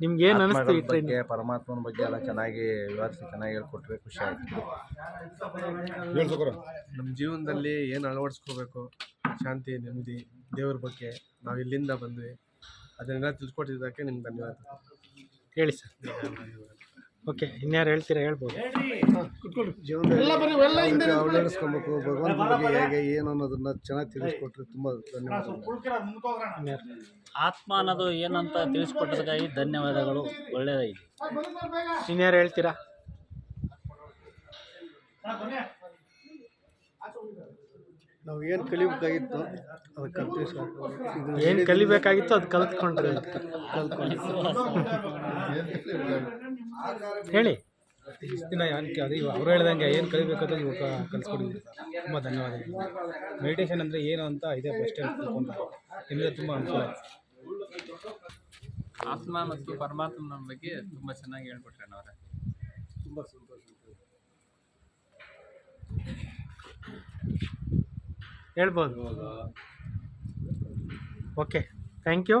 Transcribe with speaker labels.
Speaker 1: ನಿಮ್ಗೆ ಏನು ಅನಿಸ್ತು ಈ ಟ್ರೈನ್?
Speaker 2: ಬಗ್ಗೆ ಪರಮಾತ್ಮನ ಬಗ್ಗೆ ಎಲ್ಲ ಚೆನ್ನಾಗಿ ವಿವರಿಸಿ ಚೆನ್ನಾಗಿ ಹೇಳ್ಕೊಟ್ರೆ ಖುಷಿ ಆಯ್ತು.
Speaker 3: ನಮ್ಮ ಜೀವನದಲ್ಲಿ ಏನು ಅಳವಡಿಸ್ಕೋಬೇಕು, ಶಾಂತಿ ನೆಮ್ಮದಿ ದೇವ್ರ ಬಗ್ಗೆ ನಾವು ಇಲ್ಲಿಂದ ಬಂದ್ವಿ, ಅದನ್ನೆಲ್ಲ ತಿಳ್ಕೊಟ್ಟಿದ್ದಕ್ಕೆ ನಿಮ್ಗೆ ಧನ್ಯವಾದ.
Speaker 1: ಹೇಳಿ ಸರ್. ಓಕೆ, ಇನ್ಯಾರು ಹೇಳ್ತೀರಾ? ಹೇಳ್ಬೋದು.
Speaker 4: ಜೀವನದಲ್ಲಿ ಅಳವಡಿಸ್ಕೊಬೇಕು, ಭಗವಂತನ ಬಗ್ಗೆ ಹೇಗೆ ಏನು ಅನ್ನೋದನ್ನ ಚೆನ್ನಾಗಿ ತಿಳಿಸ್ಕೊಟ್ರೆ ತುಂಬ ಧನ್ಯವಾದ.
Speaker 1: ಇನ್ಯಾರು?
Speaker 5: ಆತ್ಮ ಅನ್ನೋದು ಏನಂತ ತಿಳಿಸ್ಕೊಟ್ಟದಕ್ಕಾಗಿ ಧನ್ಯವಾದಗಳು. ಒಳ್ಳೆಯದಾಗಿದೆ.
Speaker 1: ಇನ್ಯಾರು ಹೇಳ್ತೀರಾ?
Speaker 4: ನಾವು ಏನು ಕಲಿಬೇಕಾಗಿತ್ತು ಅದು ಕಲ್ತೀವಿ ಸರ್.
Speaker 1: ಏನು ಕಲಿಬೇಕಾಗಿತ್ತು ಅದು ಕಲ್ತ್ಕೊಂಡ್ರೆ. ಹೇಳಿ.
Speaker 6: ಇಷ್ಟು ದಿನ ಏನಕ್ಕೆ ಅದು ಅವ್ರು ಹೇಳ್ದಂಗೆ ಏನು ಕಲಿಬೇಕಂತ ಇವಾಗ ಕಲಿಸ್ಕೊಡಿದ್ವಿ. ತುಂಬ ಧನ್ಯವಾದಗಳು. ಮೆಡಿಟೇಷನ್ ಅಂದರೆ ಏನು ಅಂತ ಇದೇ ಫಸ್ಟ್ ಟೈಮ್ ತಿಳ್ಕೊಂಡ್ರೆ ನಿಮಗೆ ತುಂಬ ಅನುಕೂಲ ಆಯಿತು.
Speaker 7: ಆತ್ಮ ಮತ್ತು ಪರಮಾತ್ಮನ ಬಗ್ಗೆ ತುಂಬ ಚೆನ್ನಾಗಿ ಹೇಳ್ಕೊಟ್ರೆ ಅವರೇ.
Speaker 4: ತುಂಬ ಸಂತೋಷ.
Speaker 1: ಹೇಳ್ಬೋದು. Okay, thank you.